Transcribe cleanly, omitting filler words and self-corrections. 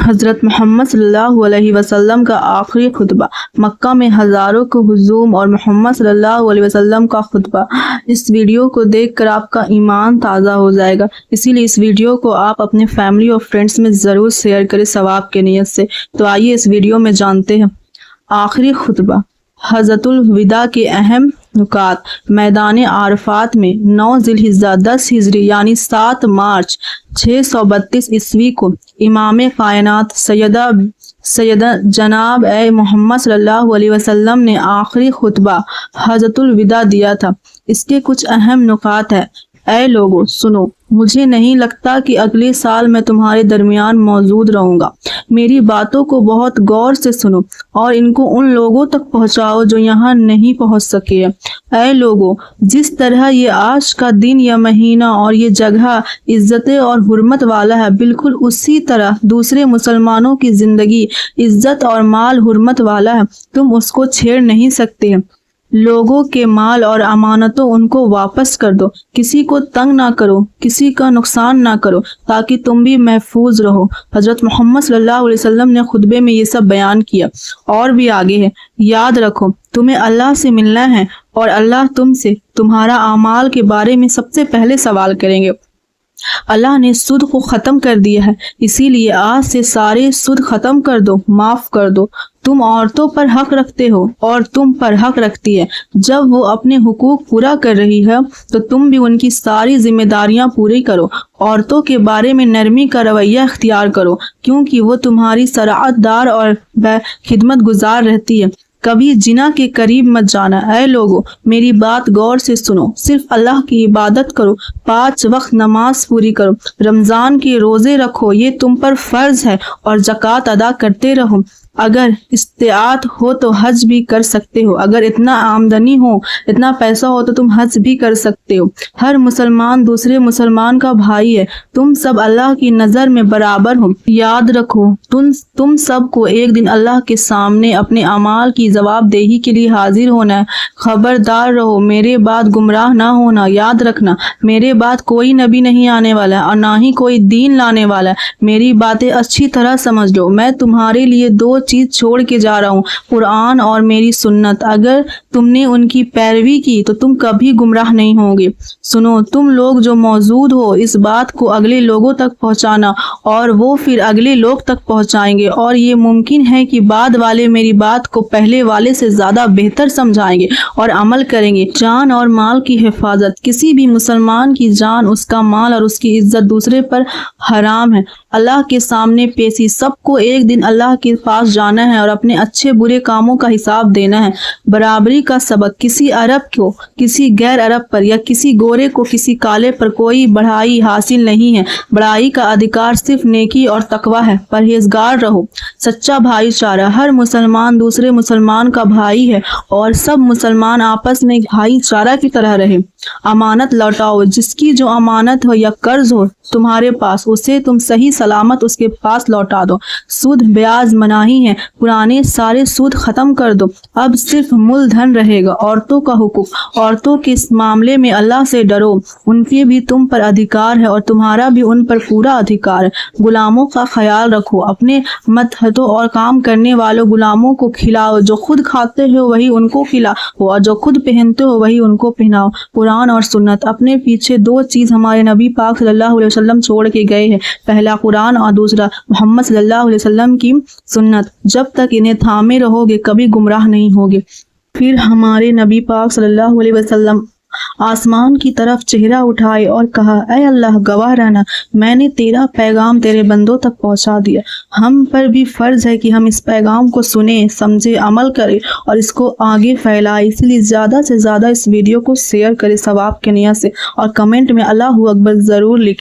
हज़रत मोहम्मद सल्लल्लाहु अलैहि वसल्लम का आखिरी खुतबा। मक्का में हज़ारों को हुजूम और मोहम्मद सल्लल्लाहु अलैहि वसल्लम का खुतबा। इस वीडियो को देखकर आपका ईमान ताज़ा हो जाएगा, इसीलिए इस वीडियो को आप अपने फैमिली और फ्रेंड्स में ज़रूर शेयर करें सवाब के नियत से। तो आइए इस वीडियो में जानते हैं आखिरी खुतबा। हज़रतुल विदा के अहम नुकात। मैदान आरफात में 9 ज़िलहिज्जा 10 हिजरी यानी 7 मार्च 632 ईस्वी को इमाम कायनात सैयदा जनाब ए मोहम्मद सल्लल्लाहु अलैहि वसल्लम ने आखिरी खुतबा हज़रतुल विदा दिया था। इसके कुछ अहम नुकात है। ऐ लोगों सुनो, मुझे नहीं लगता कि अगले साल मैं तुम्हारे दरमियान मौजूद रहूंगा। मेरी बातों को बहुत गौर से सुनो और इनको उन लोगों तक पहुंचाओ जो यहाँ नहीं पहुंच सके। ऐ लोगों, जिस तरह ये आज का दिन या महीना और ये जगह इज्जत और हुर्मत वाला है, बिल्कुल उसी तरह दूसरे मुसलमानों की जिंदगी इज्जत और माल हुर्मत वाला है। तुम उसको छेड़ नहीं सकते। लोगों के माल और अमानतों उनको वापस कर दो। किसी को तंग ना करो, किसी का नुकसान ना करो, ताकि तुम भी महफूज रहो। हजरत मोहम्मद सल्लल्लाहु अलैहि वसल्लम ने खुतबे में ये सब बयान किया। और भी आगे है, याद रखो तुम्हें अल्लाह से मिलना है और अल्लाह तुमसे तुम्हारा अमाल के बारे में सबसे पहले सवाल करेंगे। अल्लाह ने सुद को ख़त्म कर दिया है, इसीलिए आज से सारे सुद ख़त्म कर दो, माफ़ कर दो। तुम औरतों पर हक रखते हो और तुम पर हक रखती है। जब वो अपने हुकूक पूरा कर रही है तो तुम भी उनकी सारी जिम्मेदारियां पूरी करो। औरतों के बारे में नरमी का रवैया इख्तियार करो, क्योंकि वो तुम्हारी सराअतदार और खिदमत गुजार रहती है। कभी जिना के करीब मत जाना। ऐ लोगों, मेरी बात गौर से सुनो। सिर्फ अल्लाह की इबादत करो, 5 वक्त नमाज पूरी करो, रमजान के रोजे रखो, ये तुम पर फर्ज है, और ज़कात अदा करते रहो। अगर इस्तिआत हो तो हज भी कर सकते हो। अगर इतना आमदनी हो, इतना पैसा हो तो तुम हज भी कर सकते हो। हर मुसलमान दूसरे मुसलमान का भाई है। तुम सब अल्लाह की नज़र में बराबर हो। याद रखो तुम सबको एक दिन अल्लाह के सामने अपने अमाल की जवाबदेही के लिए हाजिर होना है। खबरदार रहो, मेरे बाद गुमराह ना होना। याद रखना, मेरे बाद कोई नबी नहीं आने वाला और ना ही कोई दीन लाने वाला है। मेरी बातें अच्छी तरह समझ लो। मैं तुम्हारे लिए 2 चीज छोड़ के जा रहा हूँ, कुरान और मेरी सुन्नत। अगर तुमने उनकी पैरवी की तो तुम कभी गुमराह नहीं होगे। सुनो, तुम लोग जो मौजूद हो, इस बात को अगले लोगों तक पहुंचाना और वो फिर अगले लोग तक पहुंचाएंगे, और ये मुमकिन है कि बाद वाले मेरी बात को पहले वाले से ज्यादा बेहतर समझाएंगे और अमल करेंगे। जान और माल की हिफाजत। किसी भी मुसलमान की जान, उसका माल और उसकी इज्जत दूसरे पर हराम है। अल्लाह के सामने पेशी। सबको एक दिन अल्लाह के पास जाना है और अपने अच्छे बुरे कामों का हिसाब देना है। बराबरी का सबक। किसी अरब को किसी गैर अरब पर या किसी गोरे को किसी काले पर कोई बढ़ाई हासिल नहीं है। बढ़ाई का अधिकार सिर्फ नेकी और तकवा है। परहेजगार रहो। सच्चा भाईचारा। हर मुसलमान दूसरे मुसलमान का भाई है और सब मुसलमान आपस में भाईचारा की तरह रहे। अमानत लौटाओ। जिसकी जो अमानत हो या कर्ज हो तुम्हारे पास, उसे तुम सही सलामत उसके पास लौटा दो। सूद ब्याज मनाही है, पुराने सारे सूद खत्म कर दो। अब सिर्फ मूलधन रहेगा। औरतों का हुकूक। औरतों के इस मामले में अल्लाह से डरो। उनके भी तुम पर अधिकार है और तुम्हारा भी उन पर पूरा अधिकार है। गुलामों का ख्याल रखो। अपने मतहतों और काम करने वालों गुलामों को खिलाओ। जो खुद खाते हो वही उनको खिलाओ और जो खुद पहनते हो वही उनको पहनाओ। कुरान और सुन्नत। अपने पीछे 2 चीज हमारे नबी पाक सल्लल्लाहु अलैहि वसल्लम छोड़ के गए हैं। पहला कुरान और दूसरा मोहम्मद सल्लल्लाहु अलैहि वसल्लम की सुन्नत। जब तक इन्हें थामे रहोगे कभी गुमराह नहीं होगे। फिर हमारे नबी पाक सल्लल्लाहु अलैहि वसल्लम आसमान की तरफ चेहरा उठाए और कहा, ऐ अल्लाह, गवाह रहना, मैंने तेरा पैगाम तेरे बंदों तक पहुंचा दिया। हम पर भी फर्ज है कि हम इस पैगाम को सुने, समझे, अमल करें और इसको आगे फैलाए। इसलिए ज़्यादा से ज़्यादा इस वीडियो को शेयर करें सवाब के नियत से, और कमेंट में अल्लाहू अकबर ज़रूर लिखें।